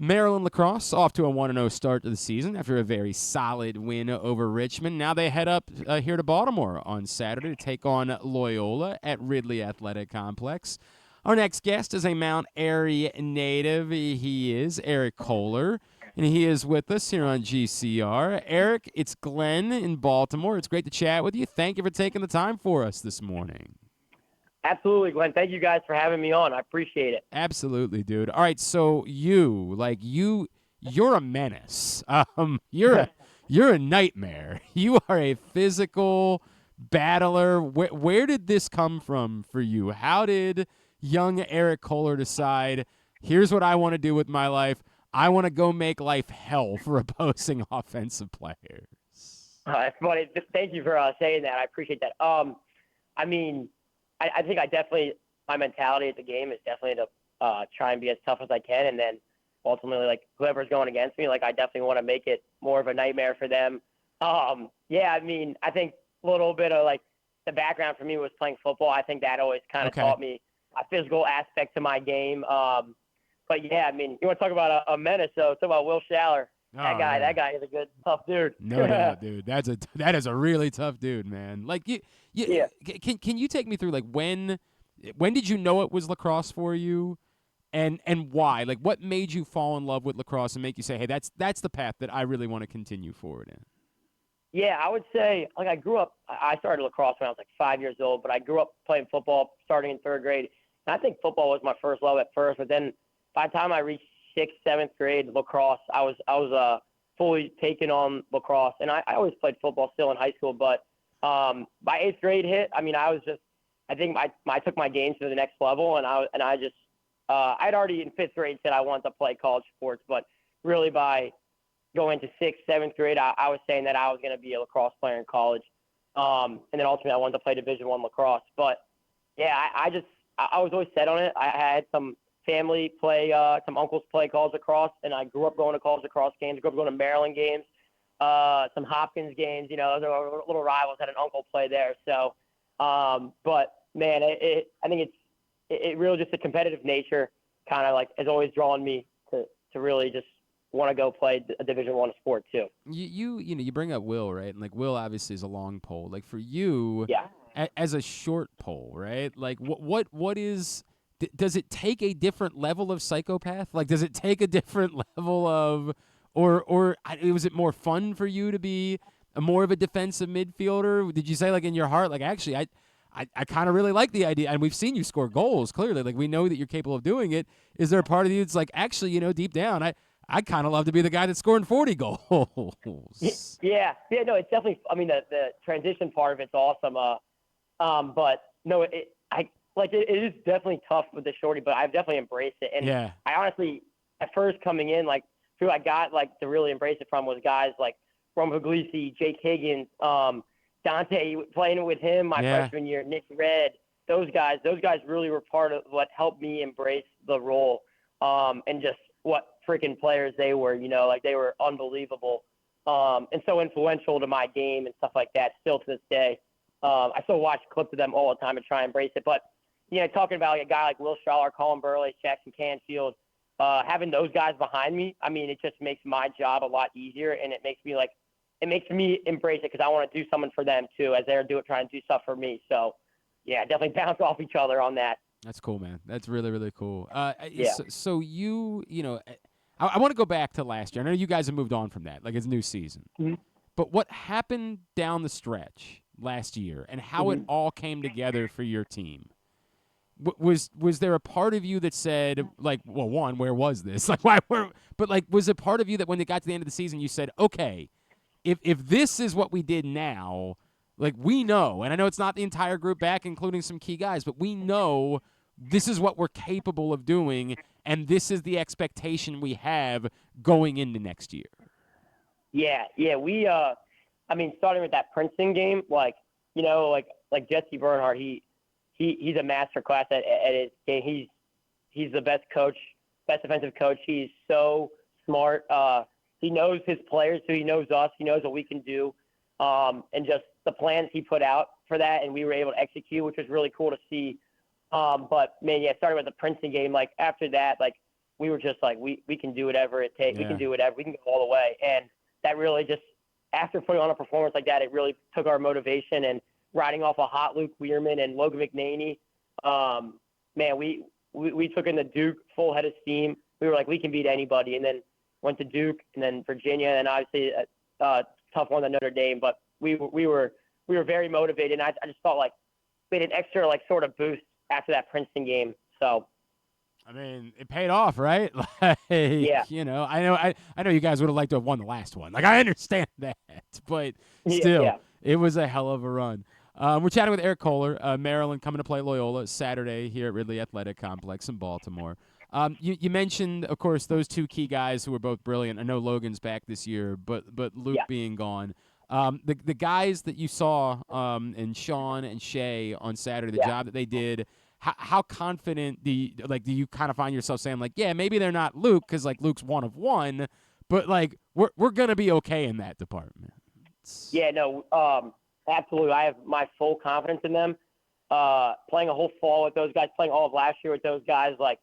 Maryland lacrosse off to a 1-0 start to the season after a very solid win over Richmond. Now they head up here to Baltimore on Saturday to take on Loyola at Ridley Athletic Complex. Our next guest is a Mount Airy native. He is Eric Kolar, and he is with us here on GCR. Eric, it's Glenn in Baltimore. It's great to chat with you. Thank you for taking the time for us this morning. Absolutely, Glenn. Thank you guys for having me on. I appreciate it. Absolutely, dude. All right, so you're a menace. You're a nightmare. You are a physical battler. Where did this come from for you? How did young Eric Kolar decide, here's what I want to do with my life? I want to go make life hell for opposing offensive players. It's funny. Thank you for saying that. I appreciate that. I mean, I think my mentality at the game is definitely to try and be as tough as I can, and then ultimately, like, whoever's going against me, like, I definitely want to make it more of a nightmare for them. Yeah, I mean, I think a little bit of, like, the background for me was playing football. I think that always kind of taught me a physical aspect to my game. But, yeah, I mean, you want to talk about a menace, so talk about Will Schaller. That guy is a good, tough dude. No doubt, dude. That is a really tough dude, man. Like, Yeah. Can you take me through, like, when did you know it was lacrosse for you, and why? Like, what made you fall in love with lacrosse and make you say, hey, that's the path that I really want to continue forward in? Yeah, I would say, like, I started lacrosse when I was like 5 years old, but I grew up playing football starting in third grade. And I think football was my first love at first, but then by the time I reached sixth, seventh grade, lacrosse, I was fully taken on lacrosse. And I always played football still in high school, but by eighth grade hit, I mean, I think I took my game to the next level, and I'd already in fifth grade said I wanted to play college sports, but really by going to sixth, seventh grade, I was saying that I was going to be a lacrosse player in college. And then ultimately I wanted to play Division I lacrosse. But yeah, I was always set on it. I had some family play, some uncles play college lacrosse, and I grew up going to college lacrosse games. I grew up going to Maryland games, some Hopkins games. You know, those are little rivals. Had an uncle play there. So, but man, I think it really just the competitive nature kind of like has always drawn me to really just want to go play a Division I sport too. You bring up Will, right? And like Will obviously is a long pole. Like for you, Yeah. As a short pole, right? Like what is does it take a different level of psychopath? Like does it take a different level of or was it more fun for you to be more of a defensive midfielder? Did you say like in your heart like actually I kind of really like the idea, and we've seen you score goals clearly. Like we know that you're capable of doing it. Is there a part of you that's like actually, deep down, I kind of love to be the guy that's scoring 40 goals. Yeah. No, it's definitely. I mean, the transition part of it's awesome. But no, it is definitely tough with the shorty, but I've definitely embraced it. And Yeah. I honestly, at first coming in, like who I got like to really embrace it from was guys like Rome Puglisi, Jake Higgins, Dante, playing with him my freshman year, Nick Red. Those guys really were part of what helped me embrace the role, and just what freaking players they were. Like they were unbelievable, and so influential to my game and stuff like that. Still to this day, I still watch clips of them all the time and try and embrace it. But talking about like a guy like Will Schaller, Colin Burley, Jackson Canfield, having those guys behind me, I mean, it just makes my job a lot easier, and it makes me embrace it because I want to do something for them too, as they're trying to do stuff for me. So, yeah, definitely bounce off each other on that. That's cool, man. That's really, really cool. Yeah. So I want to go back to last year. I know you guys have moved on from that, like it's a new season. Mm-hmm. But what happened down the stretch last year, and how it all came together for your team? Was there a part of you that said, like, well, one, where was this? Like, why were? But like, was it part of you that when it got to the end of the season, you said, okay, if this is what we did now, like we know, and I know it's not the entire group back, including some key guys, but we know this is what we're capable of doing, and this is the expectation we have going into next year. Yeah. We, I mean, starting with that Princeton game, like Jesse Bernhardt, he's a master class at his game. He's the best defensive coach. He's so smart. He knows his players, so he knows us. He knows what we can do, and just the plans he put out for that, and we were able to execute, which was really cool to see. But man, yeah, starting with the Princeton game, like after that, like we were just like, we can do whatever it takes. We can Yeah. do whatever. We can go all the way. And that really just, after putting on a performance like that, it really took our motivation, and riding off a hot Luke Weirman and Logan McNaney. Man, we took in the Duke full head of steam. We were like, we can beat anybody. And then went to Duke, and then Virginia, and obviously a tough one at Notre Dame. But we were very motivated. And I just felt like we had an extra like sort of boost after that Princeton game. So. I mean, it paid off, right? Like, Yeah. you know, I know you guys would have liked to have won the last one. Like, I understand that, but still, Yeah. it was a hell of a run. We're chatting with Eric Kolar, Maryland, coming to play Loyola Saturday here at Ridley Athletic Complex in Baltimore. You mentioned, of course, those two key guys who were both brilliant. I know Logan's back this year, but Luke being gone. The guys that you saw, and Sean and Shay on Saturday, the job that they did. How confident do you kind of find yourself saying, like, yeah, maybe they're not Luke because, like, Luke's one of one, but, like, we're going to be okay in that department? Yeah, no, absolutely. I have my full confidence in them. Playing a whole fall with those guys, playing all of last year with those guys, like,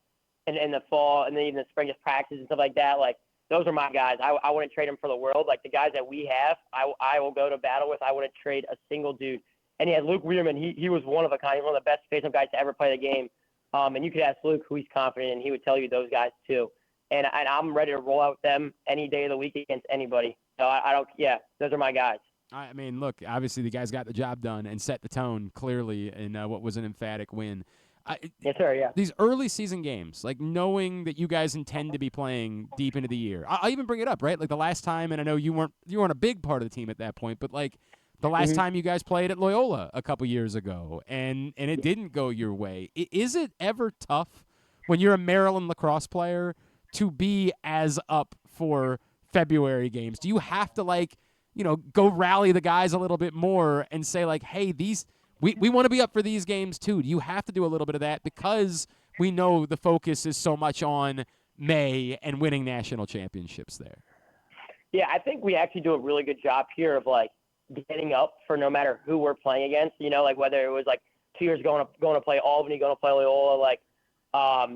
in the fall, and then even the spring, just practice and stuff like that, like, those are my guys. I wouldn't trade them for the world. Like, the guys that we have, I will go to battle with. I wouldn't trade a single dude. And yeah, Luke Weirman, he was one of a kind. He was one of the best face-up guys to ever play the game. And you could ask Luke who he's confident in, he would tell you those guys too. And I'm ready to roll out with them any day of the week against anybody. So I don't, those are my guys. I mean, look, obviously the guys got the job done and set the tone clearly in what was an emphatic win. Yes, sir, yeah. These early season games, like knowing that you guys intend to be playing deep into the year. I'll even bring it up, right? Like the last time, and I know you weren't a big part of the team at that point, but like, the last time you guys played at Loyola a couple years ago, and it didn't go your way. Is it ever tough when you're a Maryland lacrosse player to be as up for February games? Do you have to, like, you know, go rally the guys a little bit more and say, like, hey, we want to be up for these games too? Do you have to do a little bit of that because we know the focus is so much on May and winning national championships there? Yeah, I think we actually do a really good job here of, like, getting up for no matter who we're playing against, you know, like whether it was like 2 years going to play Albany, going to play Loyola, like,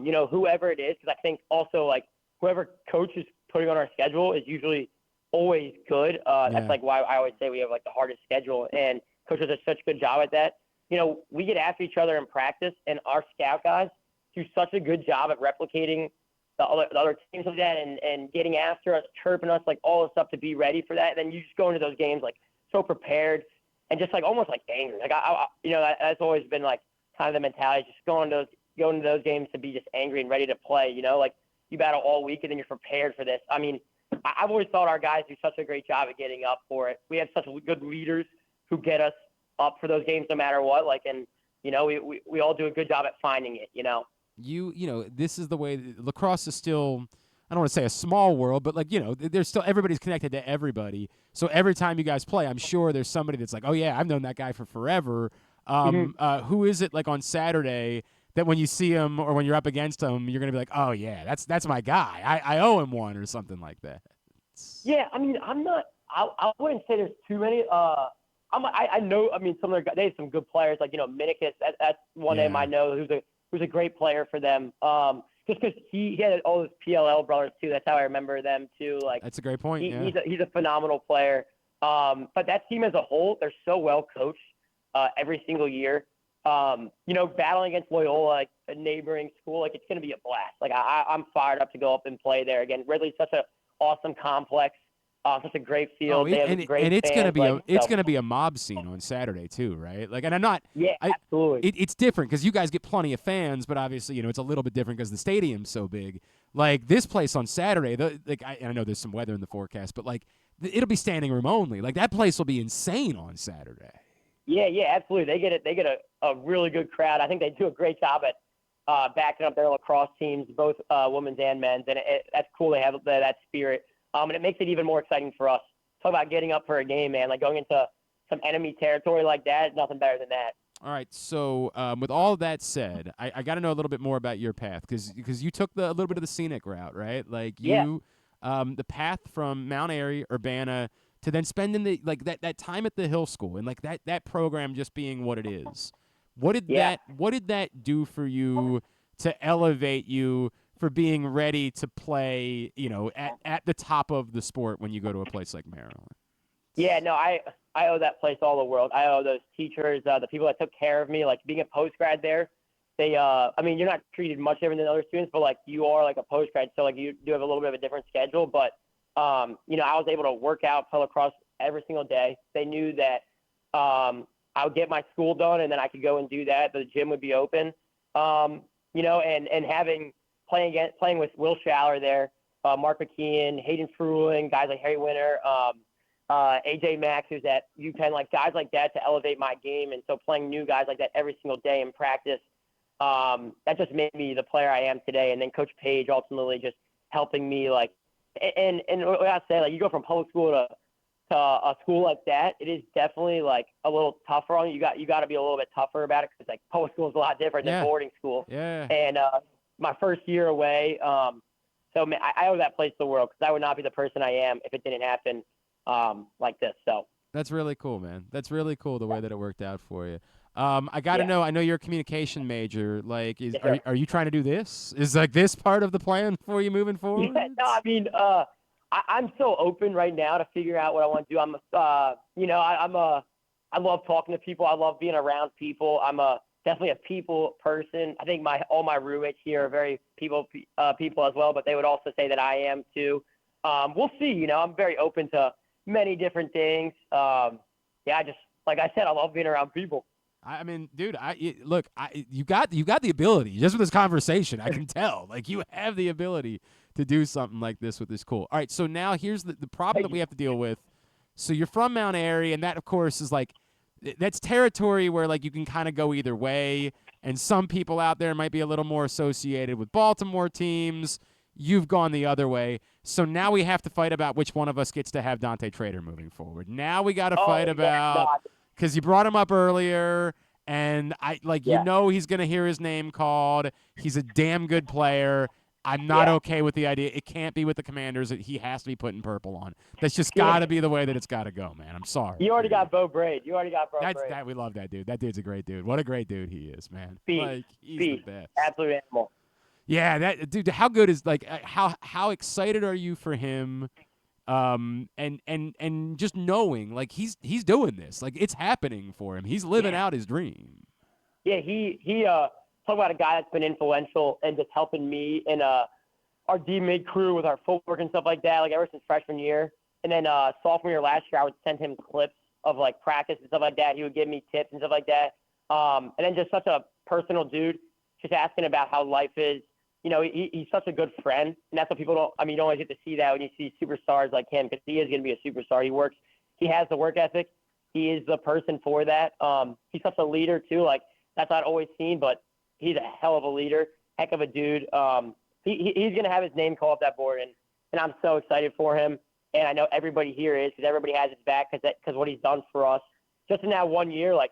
you know, whoever it is. Because I think also, like, whoever coach is putting on our schedule is usually always good. That's like why I always say we have like the hardest schedule, and coaches do such a good job at that. You know, we get after each other in practice, and our scout guys do such a good job at replicating the other teams of that, and getting after us, chirping us, like all the stuff to be ready for that. And then you just go into those games like so prepared and just like almost like angry. Like I you know, that's always been like kind of the mentality, just going to those games to be just angry and ready to play. You know, like you battle all week and then you're prepared for this. I mean, I've always thought our guys do such a great job at getting up for it. We have such good leaders who get us up for those games no matter what. Like, and you know, we all do a good job at finding it. You know. You know, this is the way lacrosse is still. I don't want to say a small world, but, like, you know, there's still, everybody's connected to everybody. So every time you guys play, I'm sure there's somebody that's like, oh yeah, I've known that guy for forever. Who is it, like, on Saturday that when you see him or when you're up against him, you're gonna be like, oh yeah, that's my guy. I owe him one or something like that. Yeah, I mean, I wouldn't say there's too many. I know. I mean, some of they have some good players, like, you know, Minikis. That's one name I know who's a great player for them. Just because he had all his PLL brothers too. That's how I remember them too. Like, that's a great point. He's a phenomenal player. But that team as a whole, they're so well coached every single year. You know, battling against Loyola, like a neighboring school, like it's going to be a blast. Like I'm fired up to go up and play there again. Ridley's such an awesome complex. Such a great field. They have great and it's fans, gonna be a mob scene on Saturday too, right? Like, and I'm not. Yeah, absolutely. It's different because you guys get plenty of fans, but obviously, you know, it's a little bit different because the stadium's so big. Like this place on Saturday, I know there's some weather in the forecast, but like it'll be standing room only. Like that place will be insane on Saturday. Yeah, absolutely. They get a really good crowd. I think they do a great job at backing up their lacrosse teams, both women's and men's, and that's cool. They have that spirit. And it makes it even more exciting for us. Talk about getting up for a game, man. Like going into some enemy territory like that, nothing better than that. All right. So with all that said, I got to know a little bit more about your path because you took a little bit of the scenic route, right? Like the path from Mount Airy, Urbana, to then spending that time at the Hill School and like that program just being what it is. What did that do for you to elevate you for being ready to play, at the top of the sport when you go to a place like Maryland. Yeah, no, I owe that place all the world. I owe those teachers, the people that took care of me, like being a post-grad there. They, you're not treated much different than other students, but like you are like a post-grad, so like you do have a little bit of a different schedule. But, I was able to work out, play lacrosse every single day. They knew that I would get my school done, and then I could go and do that. The gym would be open, and playing with Will Schaller there, Mark McKeon, Hayden Fruling, guys like Harry Winter, AJ Max, who's at UPenn, like guys like that to elevate my game. And so playing new guys like that every single day in practice, that just made me the player I am today. And then Coach Page ultimately just helping me, like, and what I say, like, you go from public school to a school like that, it is definitely like a little tougher on you. You got to be a little bit tougher about it, because like public school is a lot different than boarding school. Yeah. And my first year away, so man, I owe that place the world, because I would not be the person I am if it didn't happen like this. So that's really cool, man. That's really cool the way that it worked out for you. I got to know, I know you're a communication major. Like, are you trying to do this? Is like this part of the plan for you moving forward? Yeah, no, I mean, I'm so open right now to figure out what I want to do. I love talking to people. I love being around people. I'm definitely a people person. I think all my roommates here are very people as well, but they would also say that I am too. We'll see. I'm very open to many different things. I just, like I said, I love being around people. I mean, dude, you got the ability. Just with this conversation, I can tell. Like, you have the ability to do something like this with this. Cool. All right, so now here's the problem that we have to deal with. So you're from Mount Airy, and that, of course, is like, that's territory where, like, you can kind of go either way, and some people out there might be a little more associated with Baltimore teams. You've gone the other way. So now we have to fight about which one of us gets to have Dante Trader moving forward. Now we got to fight about, because you brought him up earlier, and he's going to hear his name called. He's a damn good player. I'm not okay with the idea. It can't be with the Commanders. He has to be putting purple on. That's just got to be the way that it's got to go, man. I'm sorry. You already got Bo Braid. We love that dude. That dude's a great dude. What a great dude he is, man. Beast. He's the best. Absolute animal. Yeah, that dude. How good is, like, how excited are you for him? And just knowing, like, he's doing this, like, it's happening for him. He's living out his dream. Yeah, he talk about a guy that's been influential and just helping me and our D-mid crew with our footwork and stuff like that, like ever since freshman year. And then sophomore year last year, I would send him clips of like practice and stuff like that. He would give me tips and stuff like that. And then just such a personal dude, just asking about how life is. He's such a good friend, and that's what people don't. You don't always get to see that when you see superstars like him, because he is going to be a superstar. He has the work ethic. He is the person for that. He's such a leader too. Like, that's not always seen, but he's a hell of a leader, heck of a dude. He's going to have his name called up that board, and I'm so excited for him. And I know everybody here is, because everybody has his back because what he's done for us. Just in that 1 year, like,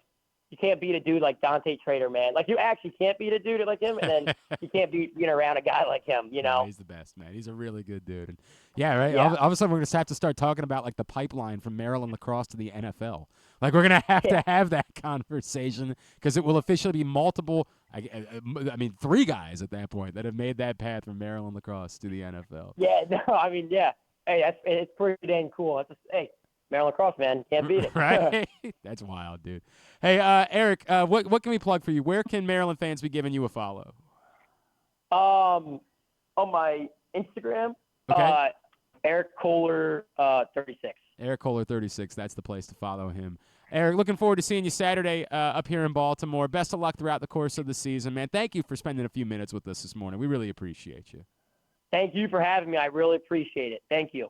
you can't beat a dude like Dante Trader, man. Like, you actually can't beat a dude like him, and then you can't beat being around a guy like him, Yeah, he's the best, man. He's a really good dude. And yeah, right? Yeah. All of a sudden, we're going to have to start talking about, like, the pipeline from Maryland lacrosse to the NFL. Like, we're going to have that conversation, because it will officially be multiple, 3 guys at that point that have made that path from Maryland lacrosse to the NFL. Yeah, no, yeah. Hey, it's pretty dang cool. Maryland lacrosse, man. Can't beat it. Right? That's wild, dude. Hey, Eric, what can we plug for you? Where can Maryland fans be giving you a follow? On my Instagram, Eric Kolar 36. Eric Kolar 36. That's the place to follow him. Eric, looking forward to seeing you Saturday up here in Baltimore. Best of luck throughout the course of the season, man. Thank you for spending a few minutes with us this morning. We really appreciate you. Thank you for having me. I really appreciate it. Thank you.